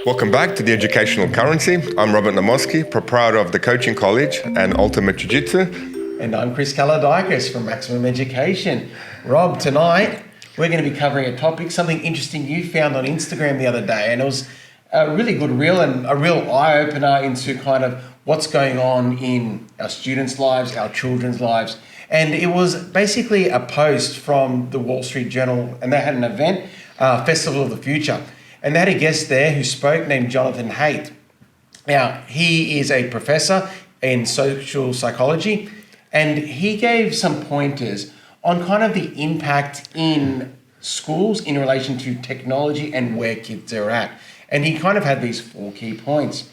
Welcome back to the Educational Currency. I'm Robert Naumoski, proprietor of the Coaching College and Ultimate Jiu-Jitsu. And I'm Chris Kalodikis from Maximum Education. Rob, tonight we're going to be covering a topic, something interesting you found on Instagram the other day, and it was a really good reel and a real eye-opener into kind of what's going on in our students' lives, our children's lives. And it was basically a post from the Wall Street Journal, and they had an event, Festival of the Future. And they had a guest there who spoke named Jonathan Haidt. Now, he is a professor in social psychology, and he gave some pointers on kind of the impact in schools in relation to technology and where kids are at. And he kind of had these 4 key points.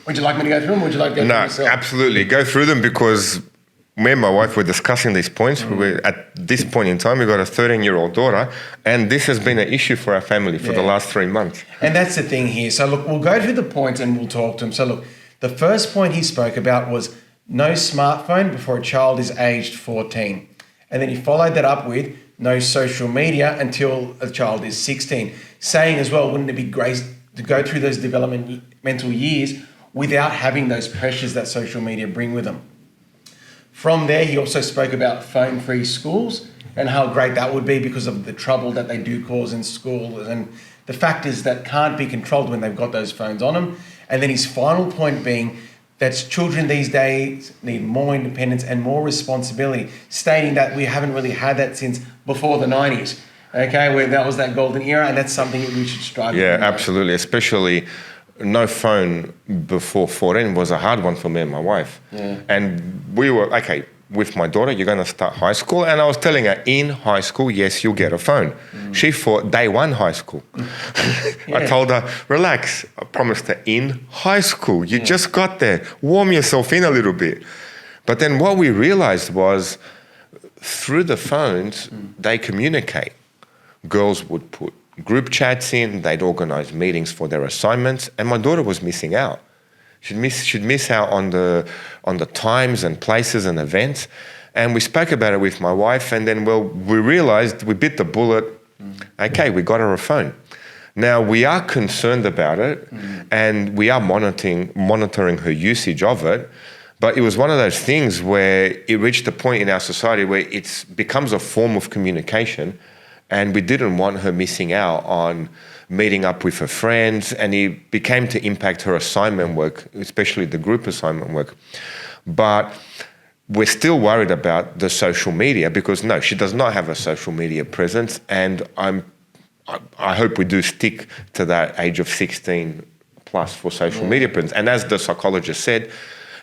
Would you like me to go through them, or would you like to go through them yourself? No, absolutely. Go through them, because me and my wife were discussing these points. At this point in time, we've got a 13-year-old daughter, and this has been an issue for our family for the last 3 months. And that's the thing here. So look, we'll go through the points and we'll talk to him. So look, the first point he spoke about was no smartphone before a child is aged 14. And then he followed that up with no social media until a child is 16. Saying as well, wouldn't it be great to go through those developmental years without having those pressures that social media bring with them? From there, he also spoke about phone-free schools and how great that would be because of the trouble that they do cause in school and the factors that can't be controlled when they've got those phones on them. And then his final point being that children these days need more independence and more responsibility, stating that we haven't really had that since before the 90s, okay, where that was that golden era, and that's something that we should strive for. Yeah, absolutely, especially no phone before 14 was a hard one for me and my wife. Yeah. And we were, okay, with my daughter, you're going to start high school. And I was telling her, in high school, yes, you'll get a phone. She thought day one high school. I told her, relax. I promised her, in high school. You just got there. Warm yourself in a little bit. But then what we realized was through the phones, they communicate. Girls would put group chats in, they'd organize meetings for their assignments, and my daughter was missing out. She'd miss out on the times and places and events. And we spoke about it with my wife, and then, well, we realized we bit the bullet. Okay, we got her a phone. Now, we are concerned about it, and we are monitoring her usage of it. But it was one of those things where it reached a point in our society where it becomes a form of communication. And we didn't want her missing out on meeting up with her friends, and it became to impact her assignment work, especially the group assignment work. But we're still worried about the social media because, no, she does not have a social media presence, and I hope we do stick to that age of 16 plus for social media presence. And as the psychologist said,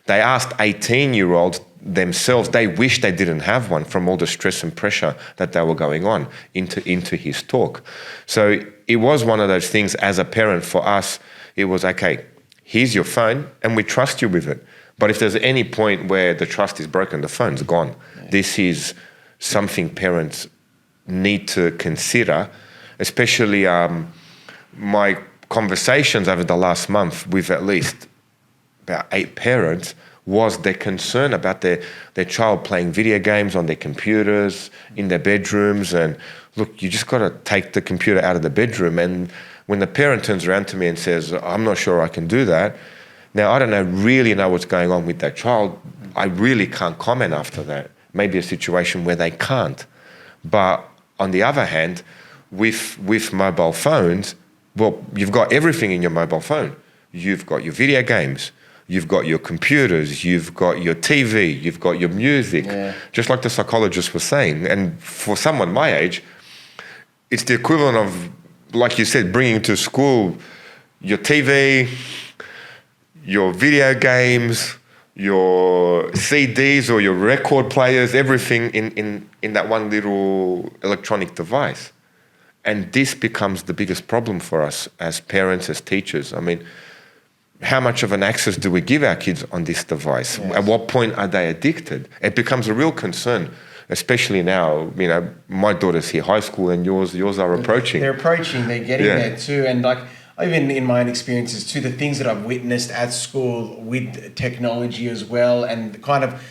they asked 18-year-olds themselves, they wish they didn't have one from all the stress and pressure that they were going on into his talk. So it was one of those things as a parent for us, it was, okay, here's your phone and we trust you with it. But if there's any point where the trust is broken, the phone's gone. Yeah. This is something parents need to consider, especially my conversations over the last month with at least about 8 parents was their concern about their child playing video games on their computers, in their bedrooms. And look, you just got to take the computer out of the bedroom. And when the parent turns around to me and says, I'm not sure I can do that, now I don't really know what's going on with that child. I really can't comment after that. Maybe a situation where they can't. But on the other hand, with mobile phones, well, you've got everything in your mobile phone. You've got your video games, you've got your computers, you've got your TV, you've got your music, just like the psychologist was saying. And for someone my age, it's the equivalent of, like you said, bringing to school your TV, your video games, your CDs or your record players, everything in that one little electronic device. And this becomes the biggest problem for us as parents, as teachers. I mean, how much of an access do we give our kids on this device? Yes. At what point are they addicted? It becomes a real concern, especially now. You know, my daughter's here, high school, and yours are approaching. They're approaching, they're getting there too. And like, even in my own experiences too, the things that I've witnessed at school with technology as well, and kind of,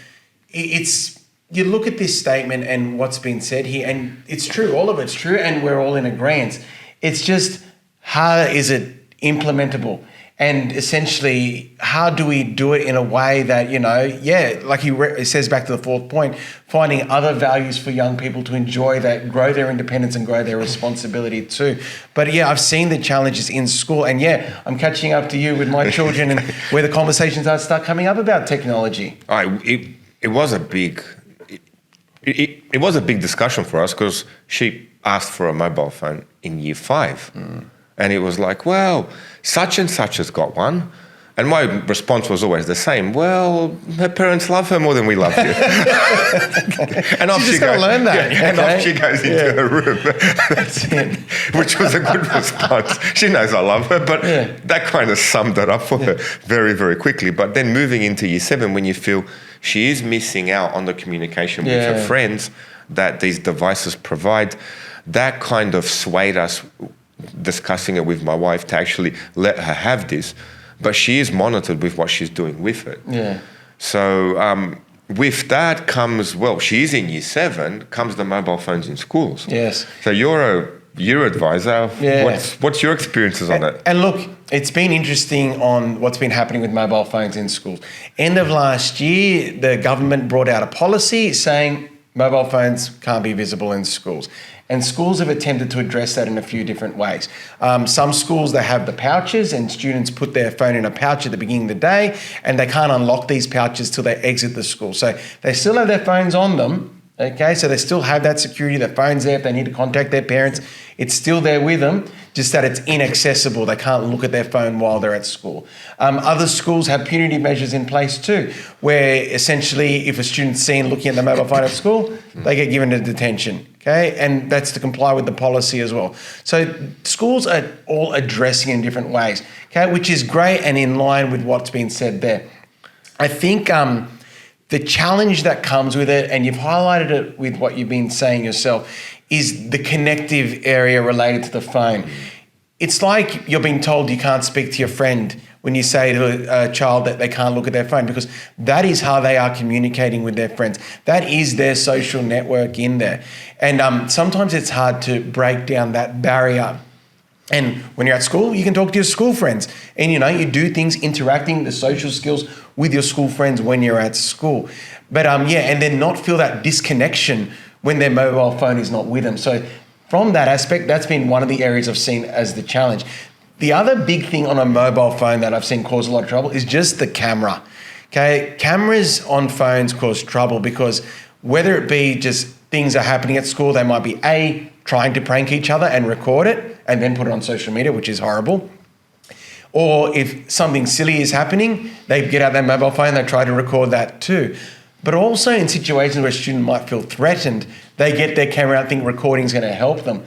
it's, you look at this statement and what's been said here, and it's true, all of it's true, and we're all in agreement. It's just, how is it implementable? And essentially, how do we do it in a way that, like he says back to the fourth point, finding other values for young people to enjoy that, grow their independence and grow their responsibility too. But yeah, I've seen the challenges in school, and yeah, I'm catching up to you with my children and where the conversations start coming up about technology. It was a big discussion for us because she asked for a mobile phone in year 5. And it was like, well, such and such has got one. And my response was always the same. Well, her parents love her more than we love you. And off She's just got to learn that. Yeah, and off she goes into her room. That's it. Which was a good response. She knows I love her, but that kind of summed it up for her very, very quickly. But then moving into year 7, when you feel she is missing out on the communication with her friends that these devices provide, that kind of swayed us, discussing it with my wife, to actually let her have this, but she is monitored with what she's doing with it. Yeah. So with that comes, well, she is in year 7, comes the mobile phones in schools. Yes. So you're a advisor. Yeah. What's your experiences on it? And look, it's been interesting on what's been happening with mobile phones in schools. End of last year, the government brought out a policy saying mobile phones can't be visible in schools. And schools have attempted to address that in a few different ways. Some schools, they have the pouches and students put their phone in a pouch at the beginning of the day and they can't unlock these pouches till they exit the school. So they still have their phones on them, okay? So they still have that security, their phone's there if they need to contact their parents. It's still there with them, just that it's inaccessible. They can't look at their phone while they're at school. Other schools have punitive measures in place too, where essentially if a student's seen looking at the mobile phone at school, they get given a detention, okay? And that's to comply with the policy as well. So schools are all addressing in different ways, okay, which is great and in line with what's been said there. I think the challenge that comes with it, and you've highlighted it with what you've been saying yourself, is the connective area related to the phone. It's like you're being told you can't speak to your friend when you say to a child that they can't look at their phone, because that is how they are communicating with their friends. That is their social network in there. And sometimes it's hard to break down that barrier. And when you're at school, you can talk to your school friends. And, you do things interacting, the social skills with your school friends when you're at school. But, and then not feel that disconnection when their mobile phone is not with them. So from that aspect, that's been one of the areas I've seen as the challenge. The other big thing on a mobile phone that I've seen cause a lot of trouble is just the camera. Okay, cameras on phones cause trouble because whether it be just things are happening at school, they might be trying to prank each other and record it and then put it on social media, which is horrible. Or if something silly is happening, they get out their mobile phone, they try to record that too. But also in situations where a student might feel threatened, they get their camera out, think recording is going to help them.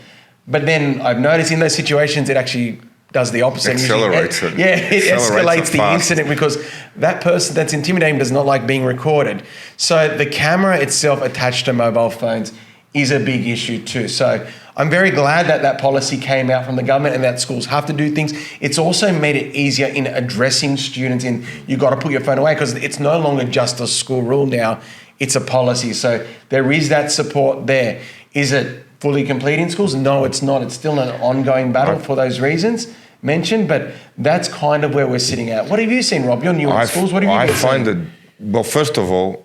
But then I've noticed in those situations, it actually does the opposite. Accelerates it. Yeah, it escalates the incident because that person that's intimidating does not like being recorded. So the camera itself attached to mobile phones is a big issue too. So I'm very glad that that policy came out from the government and that schools have to do things. It's also made it easier in addressing students in you got to put your phone away because it's no longer just a school rule now, it's a policy. So there is that support there. Is it fully complete in schools? No, it's not. It's still an ongoing battle for those reasons mentioned, but that's kind of where we're sitting at. What have you seen, Rob? You're new in schools. What have you been seeing? Well, first of all,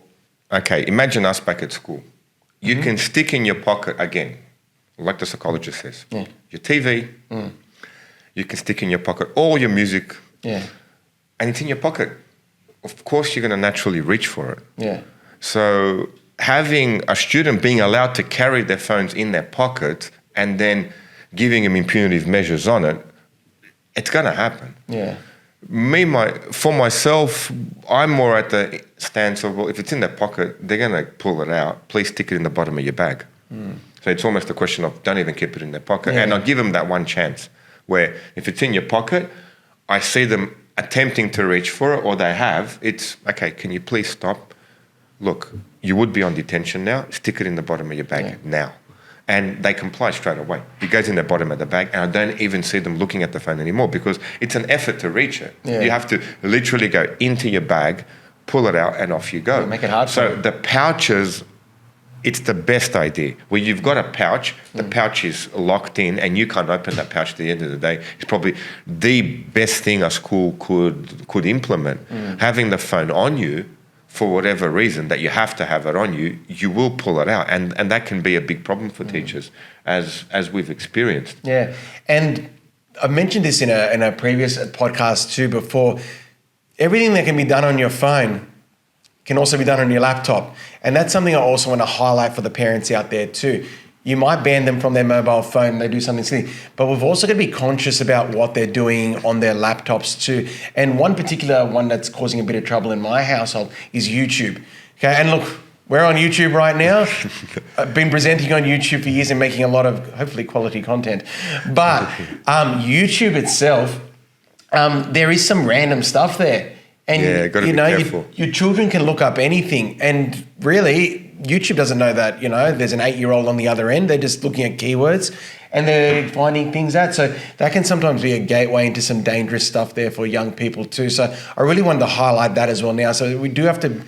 okay, imagine us back at school. You can stick in your pocket, again, like the psychologist says, your TV, you can stick in your pocket all your music, and it's in your pocket. Of course, you're going to naturally reach for it. Yeah. So having a student being allowed to carry their phones in their pocket and then giving them impunitive measures on it, it's going to happen. Yeah. For myself, I'm more at the stance of, well, if it's in their pocket, they're going to pull it out. Please stick it in the bottom of your bag. So it's almost a question of don't even keep it in their pocket. And I'll give them that one chance where if it's in your pocket, I see them attempting to reach for it or they have, it's, okay, can you please stop? Look, you would be on detention now. Stick it in the bottom of your bag now. And they comply straight away. It goes in the bottom of the bag, and I don't even see them looking at the phone anymore because it's an effort to reach it. Yeah. You have to literally go into your bag, pull it out, and off you go. Make it hard for So them. the pouches it's the best idea. Where you've got a pouch, the pouch is locked in, and you can't open that pouch at the end of the day. It's probably the best thing a school could implement. Having the phone on you, for whatever reason that you have to have it on you, you will pull it out, and that can be a big problem for teachers, as we've experienced. Yeah, and I mentioned this in a previous podcast too before. Everything that can be done on your phone can also be done on your laptop, and that's something I also want to highlight for the parents out there too. You might ban them from their mobile phone, they do something silly, but we've also got to be conscious about what they're doing on their laptops too. And one particular one that's causing a bit of trouble in my household is YouTube. Okay, and look, we're on YouTube right now. I've been presenting on YouTube for years and making a lot of, hopefully, quality content. But YouTube itself, there is some random stuff there. And gotta be careful. Your children can look up anything, and really, YouTube doesn't know that, there's an 8-year-old on the other end. They're just looking at keywords and they're finding things out. So that can sometimes be a gateway into some dangerous stuff there for young people too. So I really wanted to highlight that as well now. So we do have to,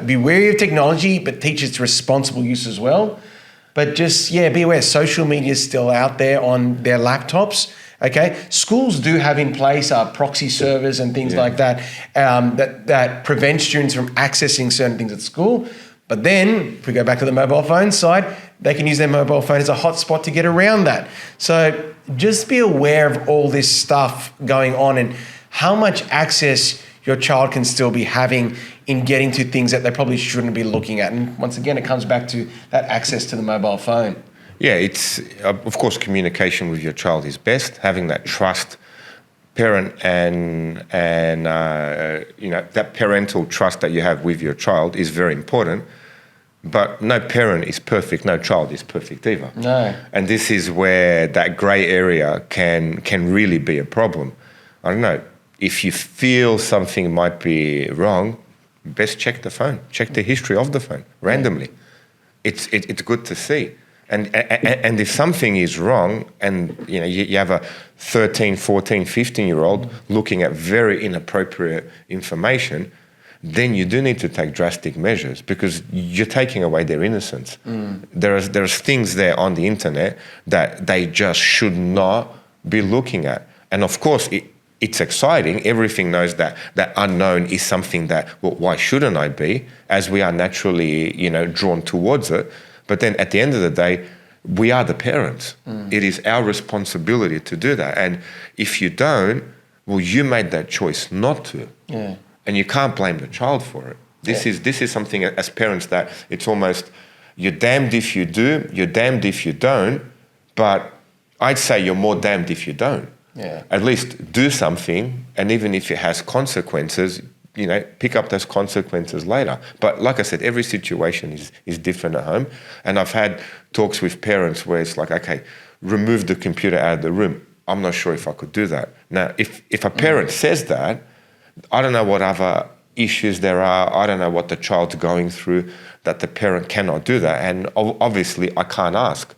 be wary of technology, but teach its responsible use as well. But just, be aware, social media is still out there on their laptops. Okay, schools do have in place proxy servers and things like that, that prevent students from accessing certain things at school. But then, if we go back to the mobile phone side, they can use their mobile phone as a hotspot to get around that. So just be aware of all this stuff going on and how much access your child can still be having in getting to things that they probably shouldn't be looking at. And once again, it comes back to that access to the mobile phone. Yeah, it's of course communication with your child is best. Having that trust, parent and that parental trust that you have with your child is very important. But no parent is perfect, no child is perfect either. No. And this is where that grey area can really be a problem. I don't know, if you feel something might be wrong, best check the phone, check the history of the phone randomly. It's good to see. And if something is wrong and you have a 13, 14, 15-year-old looking at very inappropriate information, then you do need to take drastic measures because you're taking away their innocence. There's things there on the internet that they just should not be looking at. And of course, it's exciting. Everything knows that unknown is something that, well, why shouldn't I be? As we are naturally, drawn towards it. But then at the end of the day, we are the parents. It is our responsibility to do that. And if you don't, well, you made that choice not to. Yeah. And you can't blame the child for it. This is something as parents that it's almost, you're damned if you do, you're damned if you don't, but I'd say you're more damned if you don't. Yeah. At least do something, and even if it has consequences, pick up those consequences later. But like I said, every situation is different at home. And I've had talks with parents where it's like, okay, remove the computer out of the room. I'm not sure if I could do that. Now, if a parent says that, I don't know what other issues there are. I don't know what the child's going through that the parent cannot do that. And obviously, I can't ask.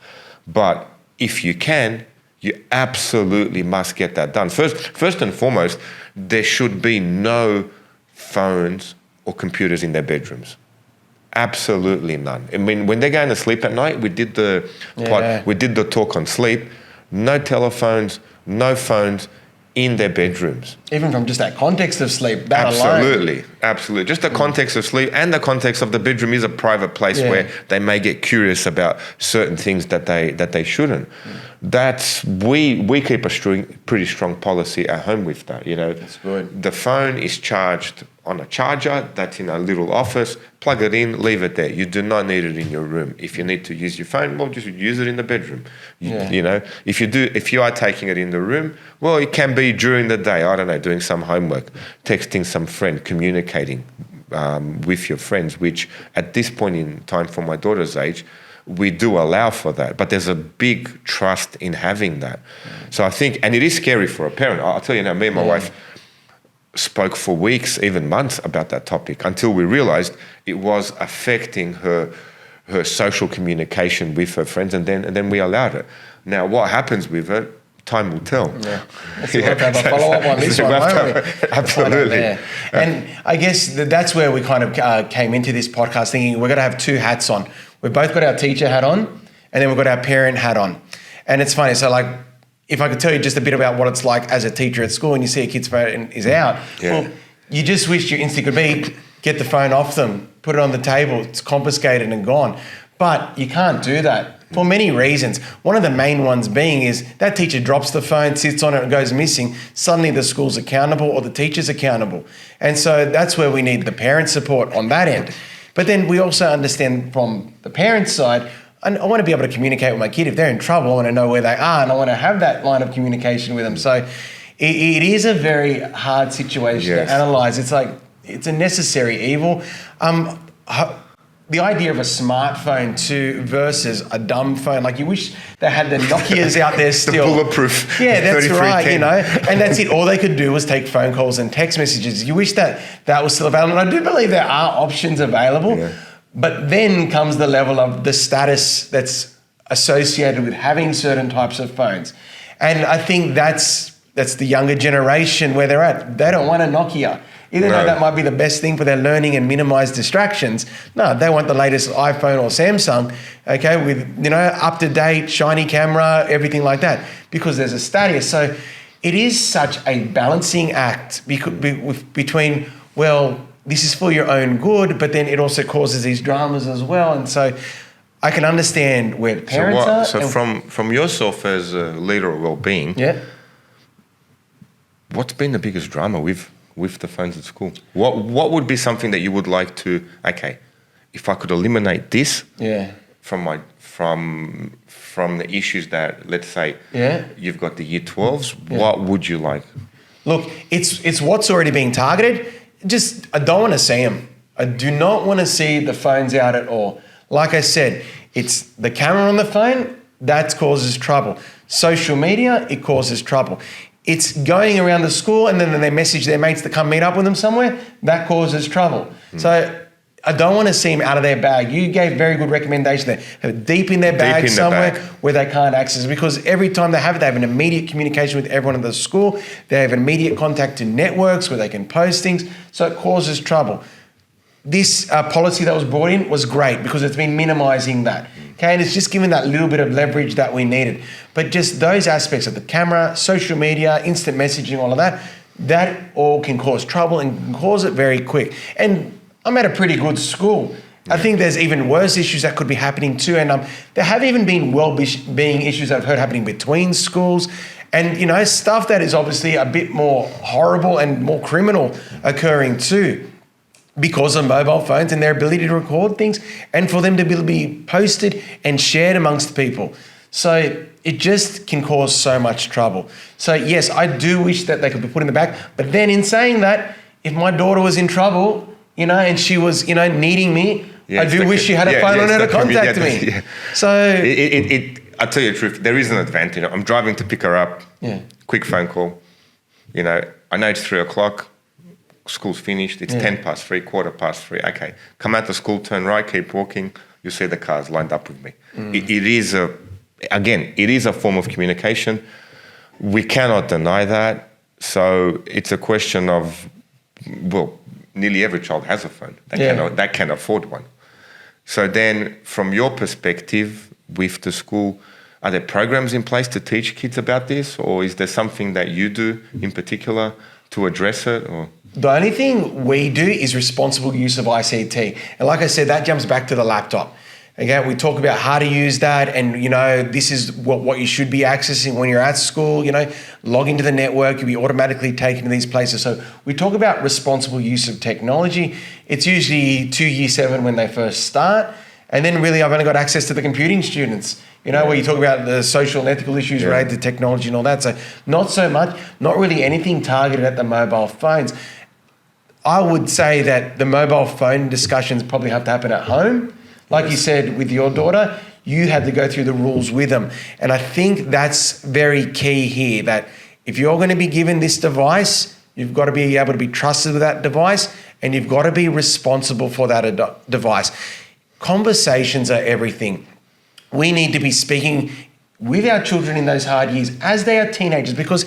But if you can, you absolutely must get that done. First and foremost, there should be no phones or computers in their bedrooms. Absolutely none. I mean, when they're going to sleep at night, we did the talk on sleep. No telephones, no phones in their bedrooms. Even from just that context of sleep, that absolutely, alone. Absolutely. Just the context of sleep and the context of the bedroom is a private place where they may get curious about certain things that they shouldn't. That's we keep a pretty strong policy at home with that. That's good. The phone is charged on a charger that's in a little office. Plug it in, leave it there. You do not need it in your room. If you need to use your phone, well, just use it in the bedroom. If you are taking it in the room, well, it can be during the day. I don't know, doing some homework, texting some friend, communicating with your friends, which at this point in time for my daughter's age, we do allow for that, but there's a big trust in having that. So I think, and it is scary for a parent. I'll tell you now, me and my wife spoke for weeks, even months about that topic until we realized it was affecting her social communication with her friends, and then we allowed it. Now, what happens with it, time will tell. Yeah. We'll have a follow-up on this one, won't we? Absolutely. And I guess that's where we kind of came into this podcast thinking we're going to have two hats on. We've both got our teacher hat on, and then we've got our parent hat on. And it's funny. So like, if I could tell you just a bit about what it's like as a teacher at school and you see a kid's phone is out, well, you just wish your instinct could be, get the phone off them, put it on the table, it's confiscated and gone. But you can't do that for many reasons. One of the main ones being is that teacher drops the phone, sits on it and goes missing. Suddenly the school's accountable or the teacher's accountable. And so that's where we need the parent support on that end. But then we also understand from the parent's side, I want to be able to communicate with my kid. If they're in trouble, I want to know where they are and I want to have that line of communication with them. So it is a very hard situation to analyse. It's like, it's a necessary evil. The idea of a smartphone versus a dumb phone, like you wish they had the Nokias out there still. The bulletproof. Yeah, that's right, you know, and that's it. All they could do was take phone calls and text messages. You wish that was still available. And I do believe there are options available, but then comes the level of the status that's associated with having certain types of phones. And I think that's the younger generation where they're at. They don't want a Nokia. Even though that might be the best thing for their learning and minimize distractions. No, they want the latest iPhone or Samsung, okay, with, you know, up-to-date, shiny camera, everything like that, because there's a status. So it is such a balancing act between, well, this is for your own good, but then it also causes these dramas as well. And so I can understand where parents are. So from yourself as a leader of well-being, what's been the biggest drama with the phones at school? What would be something that you would like to, okay, if I could eliminate this from the issues that, let's say, you've got the year 12s, what would you like? Look, it's what's already being targeted. Just, I don't want to see them. I do not want to see the phones out at all. Like I said, it's the camera on the phone, that causes trouble. Social media, it causes trouble. It's going around the school and then they message their mates to come meet up with them somewhere. That causes trouble. So I don't want to see them out of their bag. You gave very good recommendation there. Have it deep in their bag somewhere where they can't access it, because every time they have it, they have an immediate communication with everyone at the school. They have immediate contact to networks where they can post things. So it causes trouble. This policy that was brought in was great because it's been minimising that. Okay, and it's just given that little bit of leverage that we needed. But just those aspects of the camera, social media, instant messaging, all of that all can cause trouble and can cause it very quick. And I'm at a pretty good school. I think there's even worse issues that could be happening too. And there have even been well-being issues that I've heard happening between schools. And, you know, stuff that is obviously a bit more horrible and more criminal occurring too, because of mobile phones and their ability to record things and for them to be posted and shared amongst people. So it just can cause so much trouble. So yes, I do wish that they could be put in the back. But then in saying that, if my daughter was in trouble, you know, and she was, you know, needing me, I do wish she had a phone on her to contact me. So I'll tell you the truth, there is an advantage. I'm driving to pick her up, quick phone call. You know, I know it's 3 o'clock. School's finished, it's 10 past 3, 3:15. Okay, come out the school, turn right, keep walking, you see the cars lined up with me. It is a form of communication. We cannot deny that. So it's a question of, well, nearly every child has a phone. That can afford one. So then from your perspective with the school, are there programs in place to teach kids about this, or is there something that you do in particular to address it? Or the only thing we do is responsible use of ICT. And like I said, that jumps back to the laptop. Okay, we talk about how to use that, and, you know, this is what you should be accessing when you're at school. You know, log into the network, you'll be automatically taken to these places. So we talk about responsible use of technology. It's usually year 7 when they first start. And then really I've only got access to the computing students, you know, where you talk about the social and ethical issues related to technology and all that. So not so much, not really anything targeted at the mobile phones. I would say that the mobile phone discussions probably have to happen at home. Like you said, with your daughter, you had to go through the rules with them. And I think that's very key here, that if you're going to be given this device, you've got to be able to be trusted with that device, and you've got to be responsible for that device. Conversations are everything. We need to be speaking with our children in those hard years as they are teenagers, because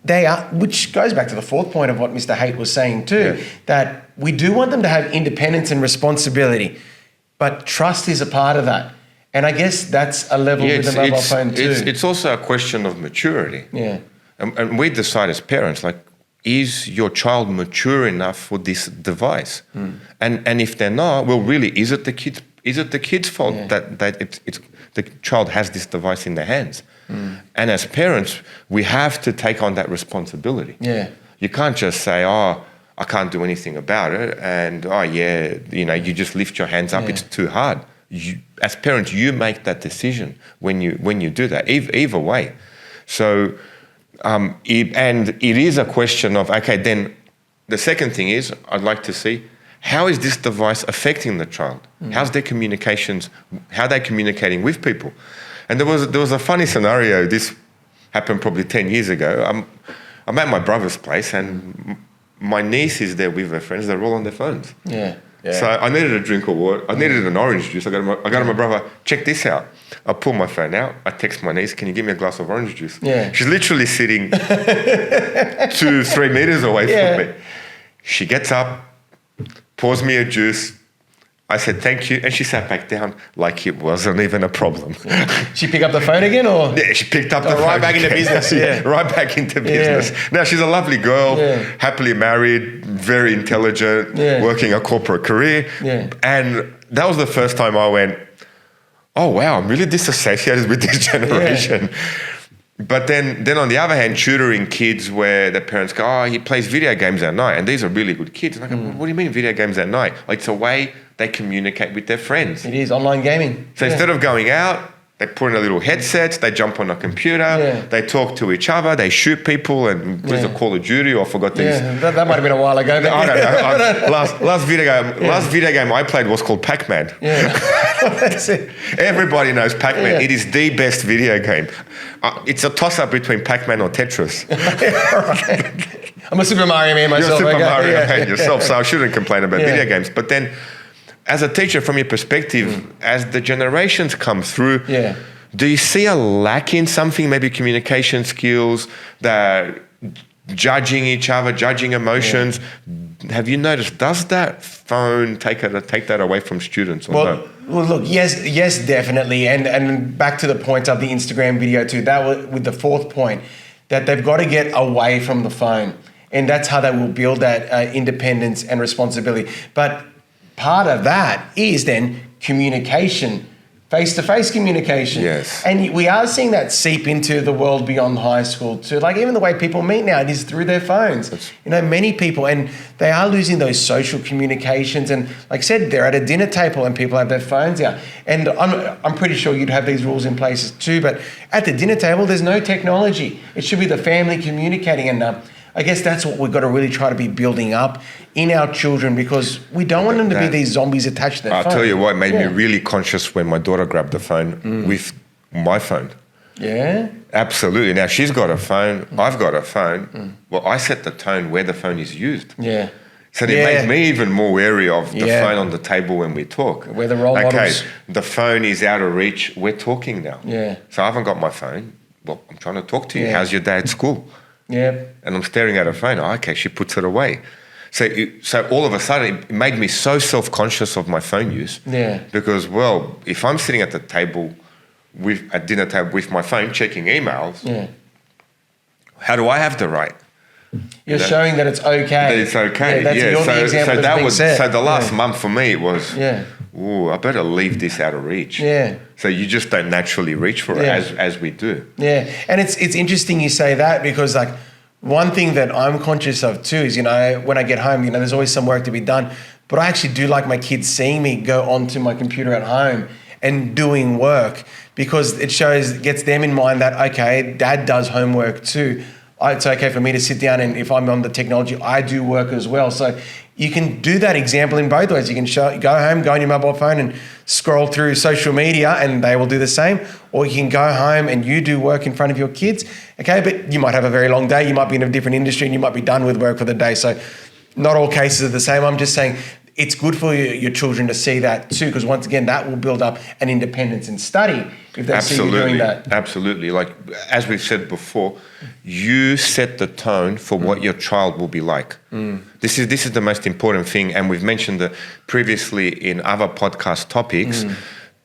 they are, which goes back to the 4th point of what Mr. Haight was saying too, that we do want them to have independence and responsibility. But trust is a part of that. And I guess that's a level with the mobile phone too. It's also a question of maturity. Yeah. And we decide as parents, like, is your child mature enough for this device? And if they're not, well, really, is it the kid's fault that it's the child has this device in their hands? And as parents, we have to take on that responsibility. Yeah. You can't just say, oh, I can't do anything about it, and you just lift your hands up. It's too hard. As parents, you make that decision when you do that. Either way, so it is a question of, okay. Then the second thing is, I'd like to see, how is this device affecting the child? How's their communications? How are they communicating with people? And there was a funny scenario. This happened probably 10 years ago. I'm at my brother's place, and my niece is there with her friends. They're all on their phones. Yeah. So I needed a drink of water. I needed an orange juice. I got to my brother, check this out. I pull my phone out. I text my niece, can you give me a glass of orange juice? Yeah. She's literally sitting 2-3 meters away from me. She gets up, pours me a juice. I said, thank you. And she sat back down like it wasn't even a problem. She pick up the phone again, or? Yeah, she picked up the phone. Right back into business, right back into business. Now, she's a lovely girl, happily married, very intelligent, working a corporate career. Yeah. And that was the first time I went, oh, wow, I'm really disassociated with this generation. But then on the other hand, tutoring kids where the parents go, oh, he plays video games at night. And these are really good kids. And I go, what do you mean video games at night? Like, it's a way they communicate with their friends. It is online gaming. So instead of going out, they put in a little headset, they jump on a computer, they talk to each other, they shoot people, and there's a Call of Duty, or I forgot these. Yeah, that might have been a while ago. I don't know. Last video game I played was called Pac-Man. Yeah. That's it. Everybody knows Pac-Man. Yeah. It is the best video game. It's a toss-up between Pac-Man or Tetris. I'm a Super Mario man myself. You're a Super Mario man yourself, so I shouldn't complain about video games. But then, as a teacher, from your perspective, as the generations come through, do you see a lack in something, maybe communication skills, that judging each other, judging emotions? Have you noticed, does that phone take that away from students? Or no? Well, look, yes, definitely. And back to the point of the Instagram video too, that was with the fourth point, that they've got to get away from the phone. And that's how they will build that independence and responsibility. But part of that is then communication, face-to-face communication. Yes. And we are seeing that seep into the world beyond high school too. Like even the way people meet now, it is through their phones. Many people, and they are losing those social communications. And like I said, they're at a dinner table and people have their phones out. And I'm pretty sure you'd have these rules in place too. But at the dinner table, there's no technology. It should be the family communicating. And I guess that's what we've got to really try to be building up in our children, because we don't want them to be these zombies attached to their phone. I'll tell you what made me really conscious when my daughter grabbed the phone with my phone. Yeah? Absolutely. Now, she's got a phone. I've got a phone. Well, I set the tone where the phone is used. Yeah. So it made me even more wary of the phone on the table when we talk. We're the role models. The phone is out of reach. We're talking now. Yeah. So I haven't got my phone. Well, I'm trying to talk to you. How's your day at school? Yeah. And I'm staring at her phone. Oh, okay, she puts it away. So all of a sudden, it made me so self-conscious of my phone use. Yeah. Because, well, if I'm sitting at the table, at dinner table with my phone checking emails, how do I have the right? You're showing that it's okay. That it's okay. You're the example that's being set. So the last month for me, it was, ooh, I better leave this out of reach. Yeah. So you just don't naturally reach for it as we do. Yeah. And it's interesting you say that, because like one thing that I'm conscious of too is, when I get home, there's always some work to be done, but I actually do like my kids seeing me go onto my computer at home and doing work, because it gets them in mind that, okay, dad does homework too. It's okay for me to sit down, and if I'm on the technology, I do work as well. So you can do that example in both ways. You can go home, go on your mobile phone and scroll through social media, and they will do the same. Or you can go home and you do work in front of your kids. Okay, but you might have a very long day. You might be in a different industry and you might be done with work for the day. So not all cases are the same. I'm just saying it's good for your children to see that too, because once again, that will build up an independence in study if they see you doing that. Absolutely. Like, as we've said before, you set the tone for what your child will be like. This is the most important thing, and we've mentioned it previously in other podcast topics.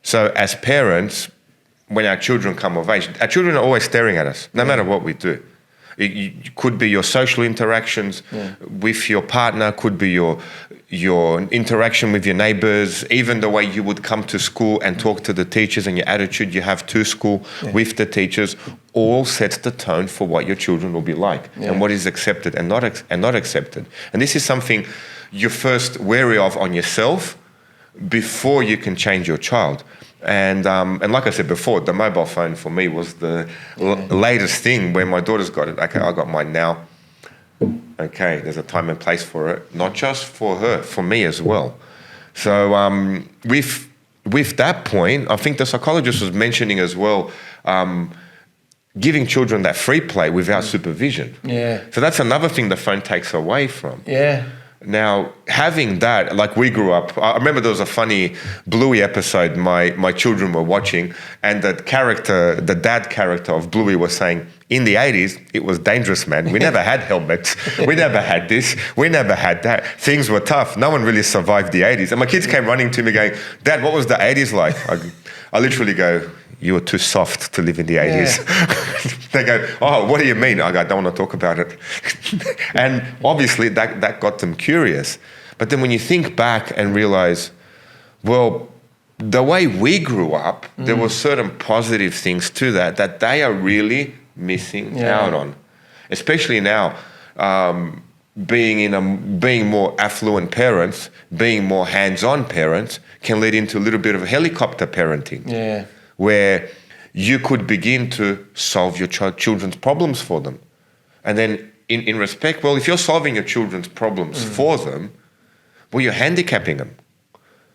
So as parents, when our children come of age, our children are always staring at us, no matter what we do. It could be your social interactions with your partner, could be your interaction with your neighbors, even the way you would come to school and talk to the teachers and your attitude you have to school with the teachers, all sets the tone for what your children will be like and what is accepted and not accepted. And this is something you're first wary of on yourself before you can change your child. And like I said before, the mobile phone for me was the latest thing. When my daughter's got it, okay, I got mine now. Okay, there's a time and place for it, not just for her, for me as well. So with that point, I think the psychologist was mentioning as well, giving children that free play without supervision. Yeah. So that's another thing the phone takes away from. Yeah. Now, having that, like we grew up, I remember there was a funny Bluey episode my children were watching, and the dad character of Bluey was saying, in the 80s, it was dangerous, man. We never had helmets. We never had this. We never had that. Things were tough. No one really survived the 80s. And my kids came running to me going, Dad, what was the 80s like? I literally go, you were too soft to live in the 80s. Yeah. They go, oh, what do you mean? I go, I don't want to talk about it. And obviously that got them curious. But then when you think back and realize, well, the way we grew up, there were certain positive things to that they are really missing out on. Especially now, being more affluent parents, being more hands-on parents can lead into a little bit of helicopter parenting. Yeah. Where you could begin to solve your children's problems for them. And then in respect, well, if you're solving your children's problems for them, well, you're handicapping them.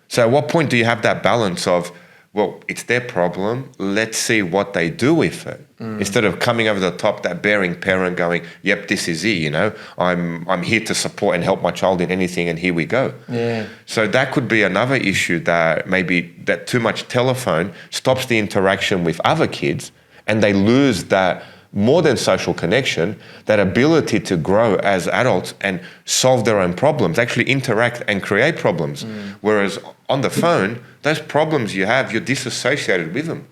So at what point do you have that balance of, well, it's their problem, let's see what they do with it. Instead of coming over the top, that bearing parent going, yep, this is it, you know, I'm here to support and help my child in anything, and here we go. Yeah. So that could be another issue, that maybe that too much telephone stops the interaction with other kids, and they lose that more than social connection, that ability to grow as adults and solve their own problems, actually interact and create problems. Whereas on the phone, those problems you have, you're disassociated with them.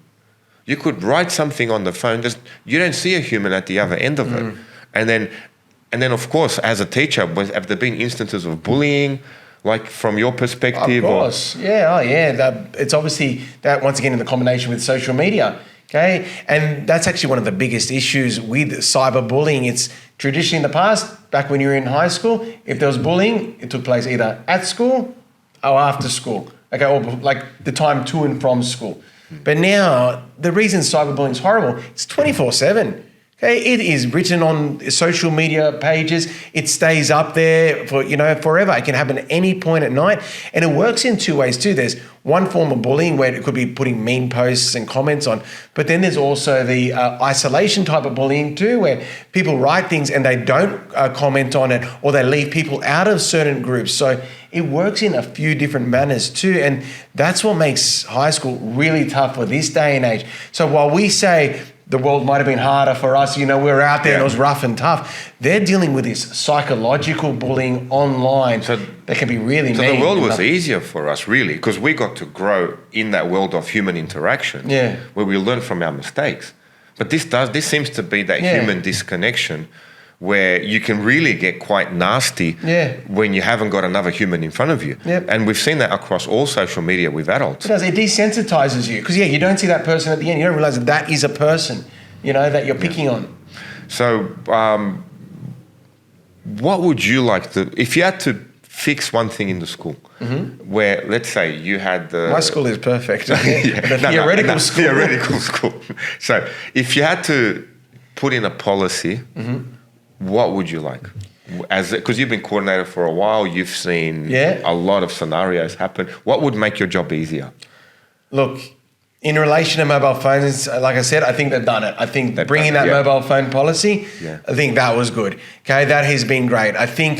You could write something on the phone, just you don't see a human at the other end of it. And then of course, as a teacher, have there been instances of bullying, like from your perspective? Of course, it's obviously that, once again, in the combination with social media. Okay, and that's actually one of the biggest issues with cyberbullying. It's traditionally in the past, back when you were in high school, if there was bullying, it took place either at school or after school. Okay, or like the time to and from school. But now, the reason cyberbullying is horrible, it's 24/7. Okay, it is written on social media pages. It stays up there for, forever. It can happen at any point at night. And it works in two ways too. There's one form of bullying where it could be putting mean posts and comments on. But then there's also the isolation type of bullying too, where people write things and they don't comment on it, or they leave people out of certain groups. So it works in a few different manners too. And that's what makes high school really tough for this day and age. So while we say the world might have been harder for us, we're out there and it was rough and tough, they're dealing with this psychological bullying online. So that can be really mean. So the world was easier for us, really, because we got to grow in that world of human interaction, where we learn from our mistakes. But this seems to be that human disconnection, where you can really get quite nasty when you haven't got another human in front of you. And we've seen that across all social media with adults. It does. It desensitizes you because, you don't see that person at the end. You don't realize that is a person, that you're picking on. So what would you like to, if you had to fix one thing in the school, where, let's say, you had the... My school is perfect. Theoretical school. Theoretical school. So if you had to put in a policy... What would you like? Because you've been coordinator for a while, you've seen a lot of scenarios happen. What would make your job easier? Look, In relation to mobile phones, like I said, I think they've done it. I think bringing that mobile phone policy, I think that was good. Okay, that has been great. I think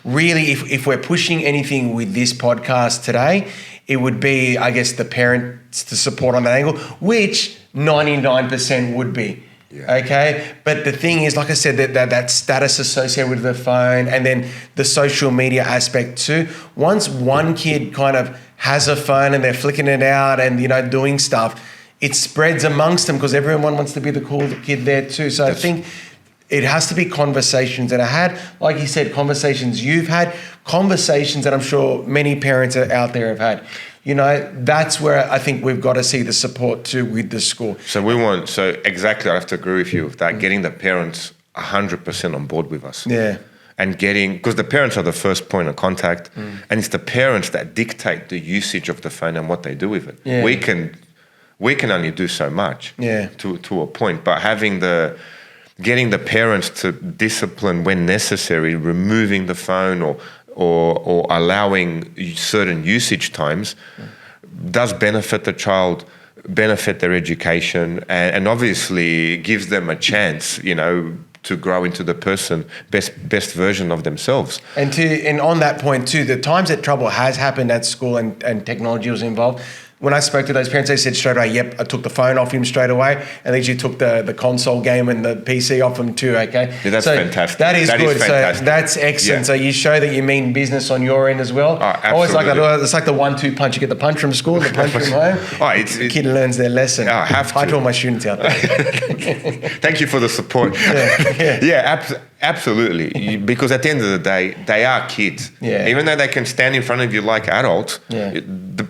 really if we're pushing anything with this podcast today, it would be, I guess, the parents to support on that angle, which 99% would be. Yeah. Okay, but the thing is, like I said, that status associated with the phone, and then the social media aspect too. Once one kid kind of has a phone and they're flicking it out and doing stuff, it spreads amongst them because everyone wants to be the cool kid there too. So I think it has to be conversations that I had, like you said, conversations you've had, conversations that I'm sure many parents out there have had. That's where I think we've got to see the support too with the school. So exactly, I have to agree with you with that, getting the parents 100% on board with us. Yeah. And because the parents are the first point of contact, and it's the parents that dictate the usage of the phone and what they do with it. Yeah. We can only do so much to a point, but getting the parents to discipline when necessary, removing the phone or allowing certain usage times does benefit the child, benefit their education, and obviously gives them a chance, to grow into the best version of themselves. And on that point too, the times that trouble has happened at school and technology was involved, when I spoke to those parents, they said straight away, yep, I took the phone off him straight away. And then you took the console game and the PC off him too, okay? Yeah, that's fantastic. That is good. So that's excellent. Yeah. So you show that you mean business on your end as well. Oh, absolutely. Always like that. It's like the 1-2 punch. You get the punch from school, the punch from home. The kid learns their lesson. I have to. Hi to all my students out there. Thank you for the support. Absolutely. Because at the end of the day, they are kids. Yeah. Even though they can stand in front of you like adults, the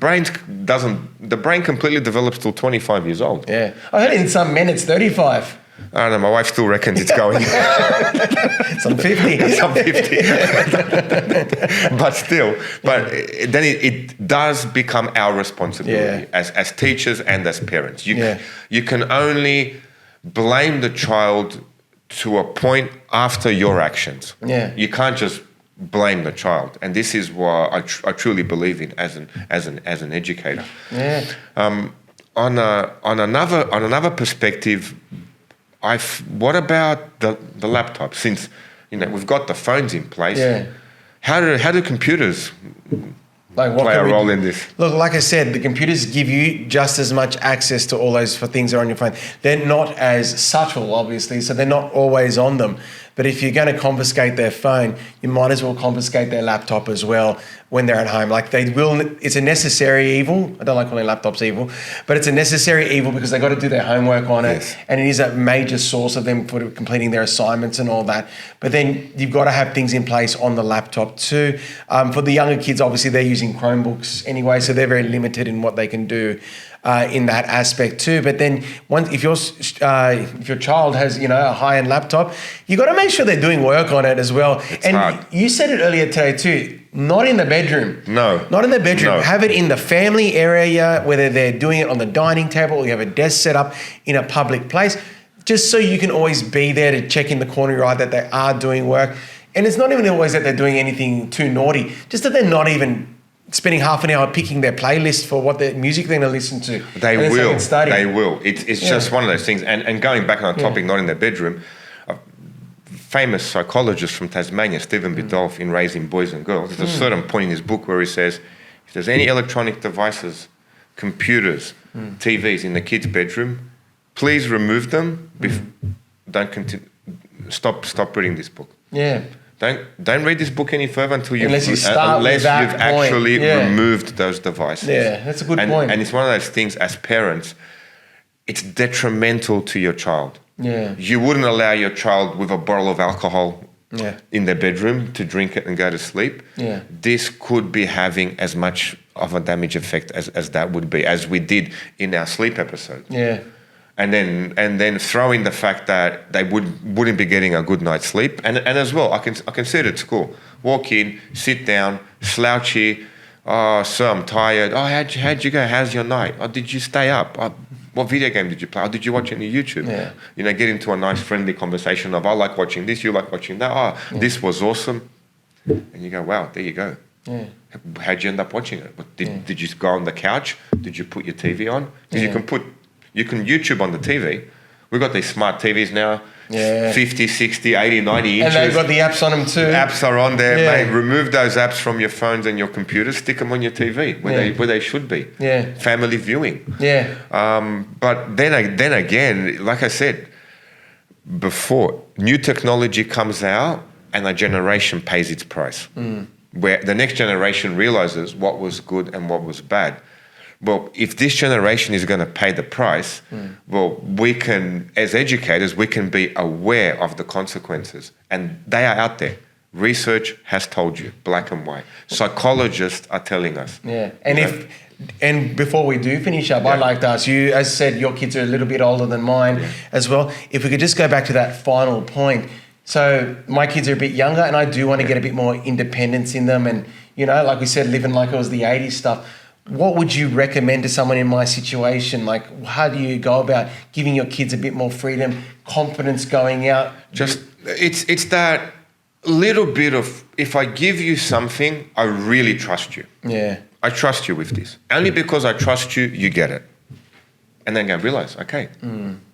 brain completely develops till 25 years old. Yeah. I heard in some men it's 35. I don't know, my wife still reckons it's going. Some 50. Some 50. But then it does become our responsibility as teachers and as parents. You can only blame the child to a point after your actions. Yeah. You can't just blame the child, and this is what I truly believe in as an educator. Yeah. On another perspective, what about the laptop? Since we've got the phones in place, how do computers play a role in this? Look, like I said, the computers give you just as much access to all those things that are on your phone. They're not as subtle, obviously, so they're not always on them. But if you're going to confiscate their phone, you might as well confiscate their laptop as well when they're at home. Like it's a necessary evil. I don't like calling laptops evil, but it's a necessary evil because they've got to do their homework on it. Yes. And it is a major source of them for completing their assignments and all that. But then you've got to have things in place on the laptop too. For the younger kids, obviously they're using Chromebooks anyway, so they're very limited in what they can do in that aspect too. But then if your child has a high-end laptop, you got to make sure they're doing work on it as well. It's hard. You said it earlier today too. Not in the bedroom. No. Not in the bedroom. No. Have it in the family area, whether they're doing it on the dining table or you have a desk set up in a public place, just so you can always be there to check in the corner of your eye that they are doing work. And it's not even always that they're doing anything too naughty, just that they're not even spending half an hour picking their playlist for what their music they're going to listen to. They will. It's just one of those things. And going back on the topic, not in their bedroom, a famous psychologist from Tasmania, Stephen Biddulph, in Raising Boys and Girls, there's a certain point in his book where he says, if there's any electronic devices, computers, TVs in the kid's bedroom, please remove them. Don't continue. Stop reading this book. Yeah. Don't read this book any further until unless you've actually removed those devices. Yeah, that's a good point. And it's one of those things as parents, it's detrimental to your child. Yeah. You wouldn't allow your child with a bottle of alcohol in their bedroom to drink it and go to sleep. Yeah. This could be having as much of a damage effect as that would be, as we did in our sleep episode. Yeah. And then throw in the fact that they wouldn't be getting a good night's sleep. And as well, I can see it at school. Walk in, sit down, slouchy. Oh, sir, I'm tired. Oh, how'd you go? How's your night? Oh, did you stay up? Oh, what video game did you play? Oh, did you watch any YouTube? Yeah. Get into a nice friendly conversation of, I like watching this, you like watching that. Oh, this was awesome. And you go, wow, there you go. Yeah. How'd you end up watching it? Did you go on the couch? Did you put your TV on? Because you can YouTube on the TV. We've got these smart TVs now. Yeah. 50, 60, 80, 90 inches. And they've got the apps on them too. Apps are on there, Yeah. mate. Remove those apps from your phones and your computers. Stick them on your TV where they should be. Yeah. Family viewing. Yeah. But then again, like I said before, new technology comes out and a generation pays its price. Where the next generation realizes what was good and what was bad. Well, if this generation is going to pay the price, well, we can, as educators, we can be aware of the consequences. And they are out there. Research has told you, black and white. Psychologists are telling us. Yeah. And before we do finish up, I'd like to ask you, as I said, your kids are a little bit older than mine as well. If we could just go back to that final point. So my kids are a bit younger and I do want to get a bit more independence in them. And, you know, like we said, living like it was the 80s stuff. What would you recommend to someone in my situation? Like, how do you go about giving your kids a bit more freedom, confidence going out? Just, it's that little bit of, if I give you something, I really trust you. Yeah. I trust you with this. Only because I trust you, you get it. And then I realize, okay,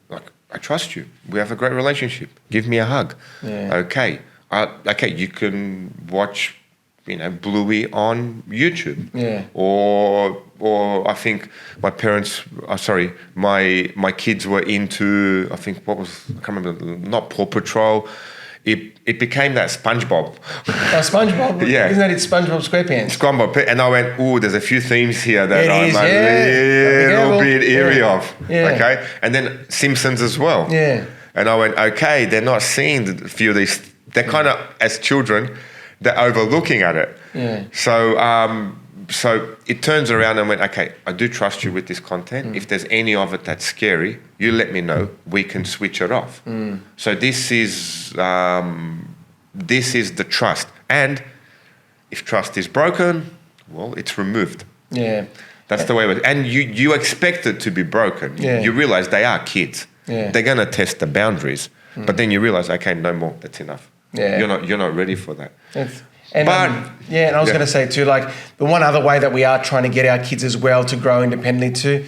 like, I trust you. We have a great relationship. Give me a hug. Yeah. Okay. You can watch, you know, Bluey on YouTube. Yeah. Or I think my kids were into, I think, I can't remember, not Paw Patrol. It became that SpongeBob. SpongeBob? Yeah. Isn't that it, SpongeBob SquarePants? SpongeBob. And I went, ooh, there's a few themes here that I'm a little bit eerie of. Yeah. Okay. And then Simpsons as well. Yeah. And I went, okay, they're not seeing a few of these. They're kind of, as children, they're overlooking at it. Yeah. So it turns around and went, okay, I do trust you with this content. If there's any of it that's scary, you let me know. We can switch it off. So this is the trust. And if trust is broken, well, it's removed. Yeah. That's the way it is. And you expect it to be broken. Yeah. You realize they are kids. Yeah. They're going to test the boundaries. But then you realize, okay, no more. That's enough. Yeah. You're not ready for that. And I was going to say too, like the one other way that we are trying to get our kids as well to grow independently too,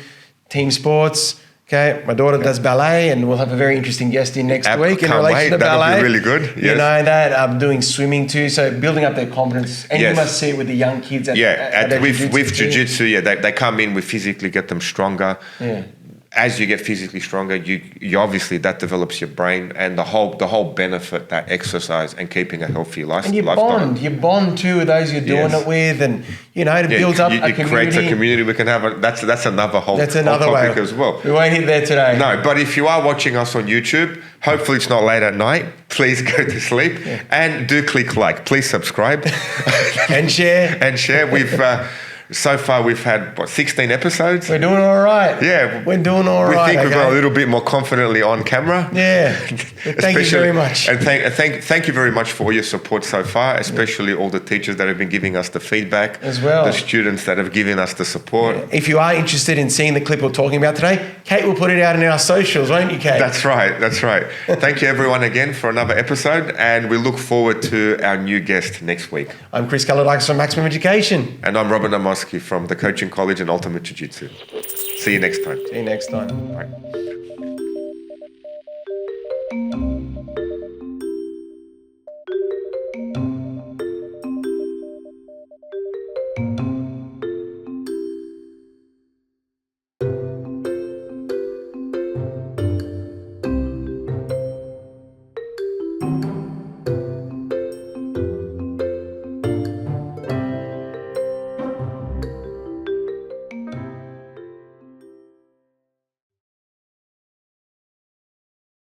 team sports. Okay, my daughter does ballet, and we'll have a very interesting guest in next week in relation to ballet. That'll be really good. Yes. You know that I'm doing swimming too, so building up their confidence. And you must see it with the young kids. With jiu-jitsu, they come in, we physically get them stronger. Yeah. As you get physically stronger, you obviously that develops your brain and the whole benefit that exercise and keeping a healthy lifestyle. And you bond too with those you're doing it with, and you know it builds up a community. It creates a community. We can have that's another whole topic as well. We won't hit there today. No, but if you are watching us on YouTube, hopefully it's not late at night. Please go to sleep and do click like. Please subscribe and share. We've. So far, we've had, 16 episodes? We're doing all right. Yeah. We're doing all right. We think we've got a little bit more confidently on camera. Yeah. Thank you very much. And thank you very much for all your support so far, especially all the teachers that have been giving us the feedback. As well. The students that have given us the support. Yeah. If you are interested in seeing the clip we're talking about today, Kate will put it out in our socials, won't you, Kate? That's right. Thank you, everyone, again for another episode, and we look forward to our new guest next week. I'm Chris Kalodikis from Maximum Education. And I'm Robert Naumoski from the Coaching College and Ultimate Jiu-Jitsu. See you next time. See you next time. Bye.